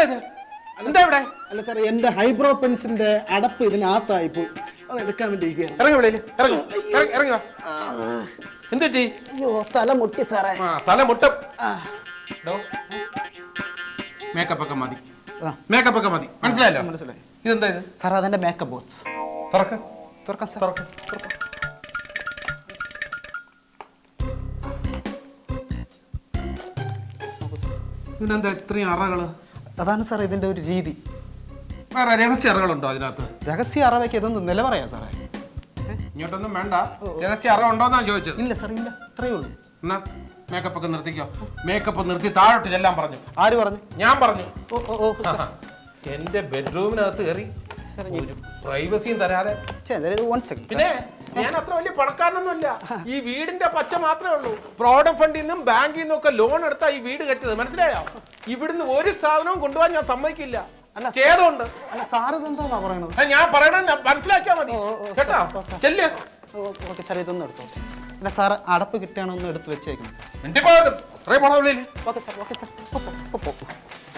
ഇത്? എന്താ ഇവിടെ? അല്ല സാർ, എന്റെ ഹൈബ്രോ പെൻസിന്റെ അടപ്പ് ഇതിനകത്തായി പോയി. അത് എടുക്കാൻ വേണ്ടി ഇരിക്കുകയാണ്. ഇറങ്ങി ഇവിടെ ഇറങ്ങി വാ. എന്തുപറ്റി? അയ്യോ, തല മുട്ടി സാറേ. തല മുട്ടും. മേക്കപ്പ് ഒക്കെ മതി, മേക്കപ്പ് ഒക്കെ മതി. മനസ്സിലായല്ലോ? മനസ്സിലായി. ഇതെന്താ ഇത്? സാർ അതെന്റെ മേക്കപ്പ് ബോക്സ്. തുറക്കാം സാർ. ഇതിനെന്താ ഇത്രയും അറകള്? അതാണ് സാർ ഇതിന്റെ ഒരു രീതി. വേറെ രഹസ്യ അറകളുണ്ടോ അതിനകത്ത്? രഹസ്യ അറവയ്ക്ക് ഇതൊന്ന് നിലവറയാ സാറേ. ഇങ്ങോട്ടൊന്നും വേണ്ട. രഹസ്യ അറ ഉണ്ടോന്നാണ് ചോദിച്ചത്. ഇല്ല സാർ, ഇല്ല, അത്രയേ ഉള്ളൂ. എന്നാ മേക്കപ്പ് ഒക്കെ നിർത്തിക്കോ. മേക്കപ്പ് നിർത്തി താഴോട്ട് ചെല്ലാൻ പറഞ്ഞു. ആര് പറഞ്ഞു? ഞാൻ പറഞ്ഞു. ഓ, എന്റെ ബെഡ്റൂമിനകത്ത് കയറി പ്രൈവസിയും തരാതെ. പിന്നെ ഞാൻ അത്ര വലിയ പണക്കാരനൊന്നുമല്ല. ഈ വീടിന്റെ പച്ച മാത്രമേ ഉള്ളൂ. പ്രോവിഡന്റ് ഫണ്ടിൽ നിന്നും ബാങ്കിൽ നിന്നും ഒക്കെ ലോൺ എടുത്താ ഈ വീട് കെട്ടിയത്. മനസ്സിലായോ? ഇവിടുന്ന് ഒരു സാധനവും കൊണ്ടുപോകാൻ ഞാൻ സമ്മതിക്കില്ല. ചെയ്തോണ്ട് ഞാൻ പറയണ മനസ്സിലാക്കിയാ മതി കേട്ടോ. ചെല്ല്. ഓക്കെ സാർ, ഇതൊന്നും എടുത്തോട്ടെ. അല്ല സാർ, അടപ്പ് കിട്ടിയാണോ ഒന്ന് എടുത്ത് വെച്ചേക്കണം സാർ.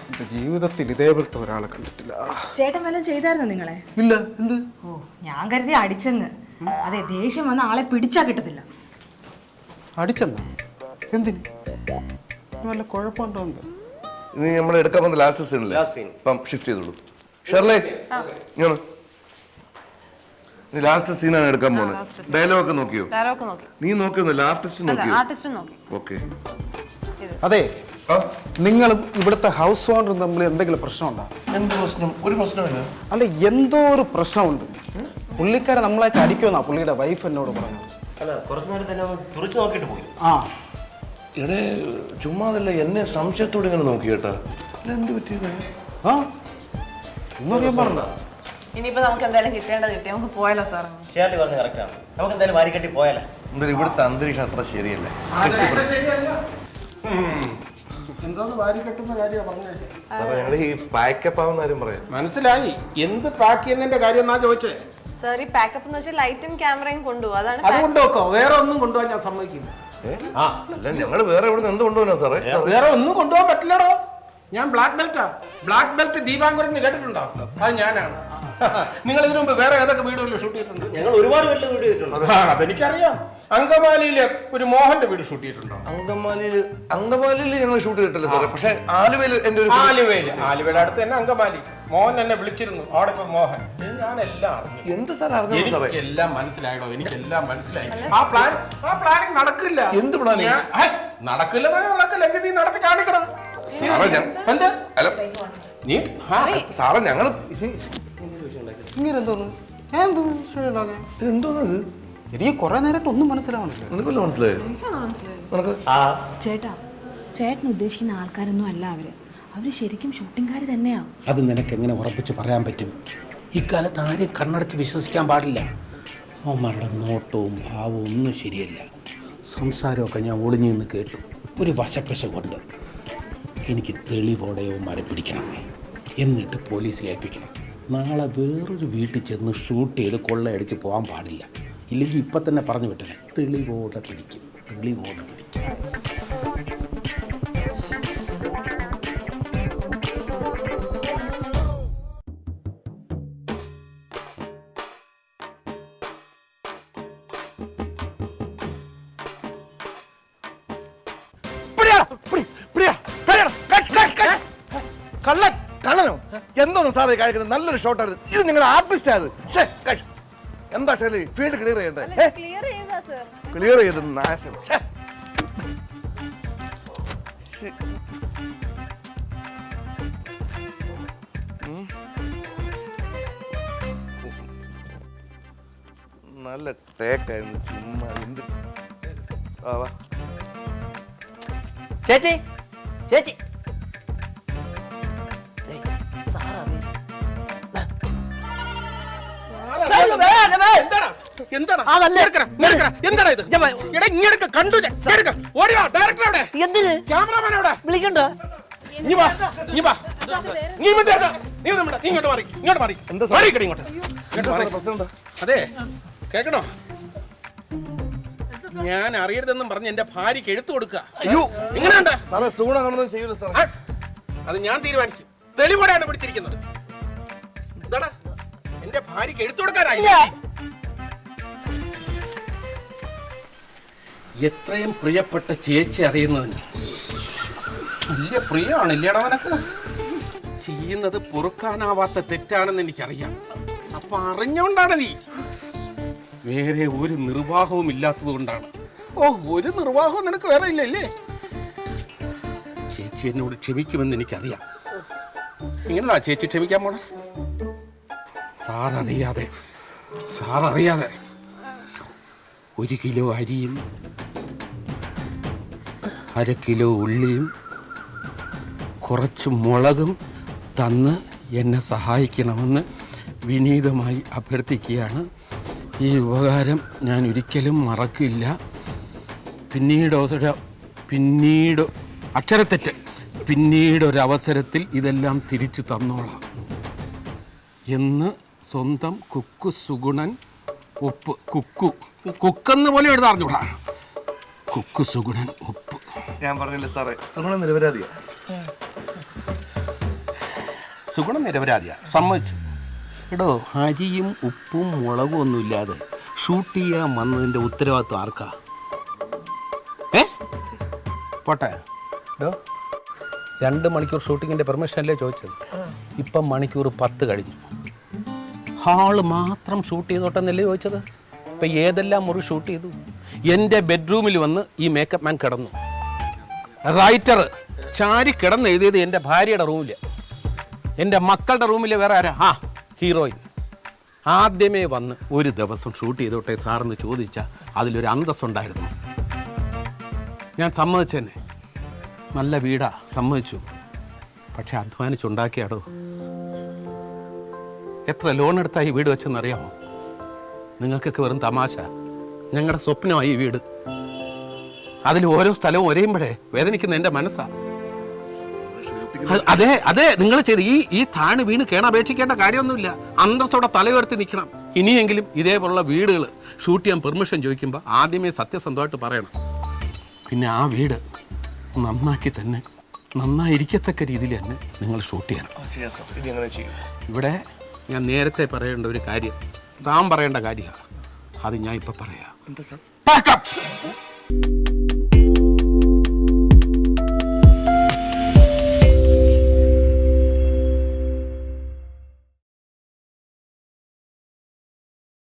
എന്റെ ജീവിതത്തിൽ ഇതേപോലത്തെ ഒരാളെ കണ്ടിട്ടില്ല. ചേട്ടൻ വല്ലതും ചെയ്തായിരുന്നോ നിങ്ങളെ? ഇല്ല. എന്ത്? ഓ, ഞാൻ കരുതി അടിച്ചെന്ന്. അതെ, ദേഷ്യം വന്ന ആളെ പിടിച്ചാ കിട്ടത്തില്ല. അടിച്ചെന്നാ? എന്തിന്? വല്ല കുഴപ്പമുണ്ടോ? ഇനി നമ്മൾ എടുക്കാൻ പോകുന്ന ലാസ്റ്റ് സീനല്ലേ? ഇപ്പം ഷിഫ്റ്റ് ചെയ്തോളൂ. ഷെർലേ, ഇങ്ങനെ ലാസ്റ്റ് സീനാണ് എടുക്കാൻ പോകുന്നത്. ഡയലോഗ് നോക്കിയോ? നീ നോക്കിയൊന്നുമില്ല, ആർട്ടിസ്റ്റ് നോക്കിയോ? ഓക്കെ. അതെ, നിങ്ങളും ഇവിടുത്തെ ഹൗസ് ഓണറും തമ്മിൽ എന്തെങ്കിലും പ്രശ്നമുണ്ടോ? എന്ത് പ്രശ്നം? ഒരു പ്രശ്നമില്ല. അല്ല, എന്തോ ഒരു പ്രശ്നമുണ്ട്. പുള്ളിക്കാരെ നമ്മളായിട്ട് അടിക്കുമെന്നാ പുള്ളിയുടെ വൈഫ് എന്നോട് പറഞ്ഞു. ആ എടേ, ചുമ്മാതല്ല, എന്നെ സംശയത്തോടെ ഇങ്ങനെ നോക്കി കേട്ടാ. എന്ത് പറ്റിയത്? ആ ഒന്നും പറഞ്ഞ. ഇനിയിപ്പോ നമുക്ക് എന്തായാലും കിട്ടേണ്ടത് കിട്ടി. നമുക്ക് പോയാലോ സാർ? ഷേർലി പറഞ്ഞ കറക്റ്റാണ്. നമുക്ക് എന്തായാലും വാരിക്കെട്ടി പോയാലോ? എന്തായാലും ഇവിടുത്തെ അന്തരീക്ഷം അത്ര ശരിയല്ല. ഞങ്ങൾ ഈ പാക്കപ്പ് ആവുന്ന കാര്യം പറയാം. മനസ്സിലായി. എന്ത് പാക്ക് ചെയ്യുന്നതിന്റെ കാര്യം എന്നാ ചോദിച്ചേ? സാർ, ഈ പാക്കപ്പ് എന്ന് വെച്ചാൽ ലൈറ്റും ക്യാമറയും കൊണ്ടുപോകും. അതാണ്. അത് കൊണ്ടുപോക്കോ. വേറെ ഒന്നും കൊണ്ടുപോകാൻ ഞാൻ സമ്മതിക്കില്ല. അല്ല, ഞങ്ങൾ വേറെ എവിടെ നിന്ന് എന്ത് കൊണ്ടുപോകാ സാറേ? വേറെ ഒന്നും കൊണ്ടുപോകാൻ പറ്റില്ലടോ. ഞാൻ ബ്ലാക്ക് ബെൽറ്റാ. ബ്ലാക്ക് ബെൽറ്റ് ദീപാങ്കുരൻ കേട്ടിട്ടുണ്ടോ? അത് ഞാനാണ്. നിങ്ങൾ ഇതിനു മുമ്പ് വേറെ ഏതൊക്കെ വീടുകളിൽ ഷൂട്ട് ചെയ്തിട്ടുണ്ട്? ഞങ്ങൾ ഒരുപാട് വീട്ടിൽ ഷൂട്ട് ചെയ്തിട്ടുണ്ട്. അതെനിക്കറിയാം. അങ്കമാലിയിലെ ഒരു മോഹന്റെ വീട് ഷൂട്ട് ചെയ്തിട്ടുണ്ടോ? അങ്കമാലിയിൽ ഞങ്ങൾ ഷൂട്ട് ചെയ്തിട്ടില്ല സാറേ. പക്ഷെ ആലുവയിൽ എന്റെ ഒരു ആലുവയുടെ അടുത്ത് തന്നെ അങ്കമാലി. മോഹൻ എന്നെ വിളിച്ചിരുന്നു. അവിടെ ഇപ്പൊ മോഹൻ. ഞാൻ എല്ലാം അറിഞ്ഞു. എന്ത് സാർ അറിഞ്ഞു? എനിക്കെല്ലാം മനസ്സിലായടോ. എനിക്കെല്ലാം മനസ്സിലായി. ആ പ്ലാനിങ് നടക്കില്ല. എന്ത് പ്ലാനിങ്? നടക്കില്ല. എങ്കിൽ നീ നടത്തി കാണിക്കണം. എന്ത്? നീ സാറേ, ഞങ്ങൾ ഇങ്ങനെ എന്തോന്നത്? എനിക്ക് കുറെ നേരമായിട്ട് ഒന്നും മനസ്സിലാവണില്ല. നിനക്കല്ലോ മനസ്സിലായോ? ചേട്ടാ, ചേട്ടൻ ഉദ്ദേശിക്കുന്ന ആൾക്കാരൊന്നും അല്ല അവര്. അവര് ശരിക്കും ഷൂട്ടിംഗുകാർ തന്നെയാ. അത് നിനക്ക് എങ്ങനെ ഉറപ്പിച്ച് പറയാൻ പറ്റും? ഇക്കാലത്ത് ആരെയും കണ്ണടച്ച് വിശ്വസിക്കാൻ പാടില്ല. അവന്മാരുടെ നോട്ടവും ഭാവവും ഒന്നും ശരിയല്ല. സംസാരമൊക്കെ ഞാൻ ഒളിഞ്ഞു നിന്ന് കേട്ടു. ഒരു വശപ്പശ കൊണ്ട് എനിക്ക് തെളിവോടെ അവന്മാരെ പിടിക്കണം, എന്നിട്ട് പോലീസിൽ ഏൽപ്പിക്കണം. നാളെ വേറൊരു വീട്ടിൽ ചെന്ന് ഷൂട്ട് ചെയ്ത് കൊള്ളയടിച്ച് പോകാൻ പാടില്ല. ഇല്ലെങ്കിൽ ഇപ്പം തന്നെ പറഞ്ഞു വിട്ടേ, തെളിവോടെ പിടിക്കും. കള്ളനോ? എന്തോന്ന് സാറേ കാണിക്കുന്നത്? നല്ലൊരു ഷോട്ടായിരുന്നു. ഇത് നിങ്ങളുടെ ആർട്ടിസ്റ്റ് ആയത്. എന്താ ഷെർലി, ഫീൽഡ് ക്ലിയർ ചെയ്യണ്ടേ? ക്ലിയർ ചെയ്ത് നാശം. നല്ല ടേക്കായിരുന്നു. ചുമ്മാ എന്ത്. ചേച്ചി, ചേച്ചി, അതെ, കേക്കണോ? ഞാൻ അറിയരുതെന്നും പറഞ്ഞ് എന്റെ ഭാര്യക്ക് എഴുത്തു കൊടുക്കുക. അയ്യോ, എങ്ങനെയുണ്ട്? സാറേ, സൂണാണെന്ന് ചെയ്യൂല സാറേ. അത് ഞാൻ തീരുമാനിക്കും. തെളിവോടെയാണ് പിടിച്ചിരിക്കുന്നത്. എന്താടാ എന്റെ ഭാര്യക്ക് എഴുത്തു കൊടുക്കാനായി? എത്രയും പ്രിയപ്പെട്ട ചേച്ചി അറിയുന്നതിന് വലിയ പ്രിയമാണില്ലേടാ നിനക്ക്? ചെയ്യുന്നത് പൊറുക്കാനാവാത്ത തെറ്റാണെന്ന് എനിക്കറിയാം. അപ്പൊ അറിഞ്ഞോണ്ടാണ് നീ. വേറെ ഒരു നിർവാഹവും ഇല്ലാത്തത് കൊണ്ടാണ്. ഓ, ഒരു നിർവാഹവും നിനക്ക് വേറെ ഇല്ലല്ലേ? ചേച്ചി എന്നോട് ക്ഷമിക്കുമെന്ന് എനിക്കറിയാം. എങ്ങനെയാ ചേച്ചി ക്ഷമിക്കാൻ പോണെ? സാററിയാതെ 1 കിലോ അരിയും 1/2 കിലോ ഉള്ളിയും കുറച്ച് മുളകും തന്ന് എന്നെ സഹായിക്കണമെന്ന് വിനീതമായി അഭ്യർത്ഥിക്കുകയാണ്. ഈ ഉപകാരം ഞാൻ ഒരിക്കലും മറക്കില്ല. പിന്നീടൊരവസരത്തിൽ ഇതെല്ലാം തിരിച്ചു തന്നോളാം എന്ന് സ്വന്തം കുക്കു സുഗുണൻ ഒപ്പ്. കുക്കെന്ന് പോലെ എഴുതാറിഞ്ഞൂടാ. കുക്കു സുഗുണൻ ഒപ്പ്. ഞാൻ പറഞ്ഞില്ല സാറേ, സുഗുണൻ നിരപരാധിയാ. സുഗുണൻ നിരപരാധിയാ, സമ്മതിച്ചു. എടോ, അരിയും ഉപ്പും മുളകും ഒന്നും ഇല്ലാതെ ഷൂട്ട് ചെയ്യാൻ വന്നതിൻ്റെ ഉത്തരവാദിത്വം ആർക്കാ? പോട്ടെ. എടോ, 2 മണിക്കൂർ ഷൂട്ടിങ്ങിൻ്റെ പെർമിഷനല്ലേ ചോദിച്ചത്? ഇപ്പം മണിക്കൂർ 10 കഴിഞ്ഞു. ഹാള് മാത്രം ഷൂട്ട് ചെയ്തോട്ടെന്നല്ലേ ചോദിച്ചത്? ഇപ്പം ഏതെല്ലാം മുറി ഷൂട്ട് ചെയ്തു? എൻ്റെ ബെഡ്റൂമിൽ വന്ന് ഈ മേക്കപ്പ് മാൻ കിടന്നു. റൈറ്റർ ചാരി കിടന്ന് എഴുതിയത് എൻ്റെ ഭാര്യയുടെ റൂമിൽ. എൻ്റെ മക്കളുടെ റൂമിൽ വേറെ ആരാ? ഹീറോയിൻ. ആദ്യമേ വന്ന് ഒരു ദിവസം ഷൂട്ട് ചെയ്തോട്ടെ സാറെന്ന് ചോദിച്ചാൽ അതിലൊരു അന്തസ്സുണ്ടായിരുന്നു. ഞാൻ സമ്മതിച്ചെന്നെ. നല്ല വീടാ, സമ്മതിച്ചു. പക്ഷെ അധ്വാനിച്ചുണ്ടാക്കിയാടോ. എത്ര ലോൺ എടുത്താൽ ഈ വീട് വെച്ചെന്നറിയാമോ? നിങ്ങൾക്കൊക്കെ വെറും തമാശ. ഞങ്ങളുടെ സ്വപ്നമായി ഈ വീട്. അതിൽ ഓരോ സ്ഥലവും ഒരേയുമ്പോഴേ വേദനിക്കുന്ന എൻ്റെ മനസ്സാ. അതെ നിങ്ങൾ ചെയ്ത് ഈ താണി വീണ് കേണപേക്ഷിക്കേണ്ട കാര്യമൊന്നുമില്ല. അന്തസ്സോടെ തലയുയർത്തി നിൽക്കണം. ഇനിയെങ്കിലും ഇതേപോലുള്ള വീടുകൾ ഷൂട്ട് ചെയ്യാൻ പെർമിഷൻ ചോദിക്കുമ്പോൾ ആദ്യമേ സത്യസന്ധമായിട്ട് പറയണം. പിന്നെ ആ വീട് നന്നായിരിക്കത്തക്ക രീതിയിൽ തന്നെ നിങ്ങൾ ഷൂട്ട് ചെയ്യണം. ഇവിടെ ഞാൻ നേരത്തെ പറയേണ്ട ഒരു കാര്യം താൻ പറയേണ്ട കാര്യമാണ്. അത് ഞാൻ ഇപ്പം പറയാം. എന്താ സാർ?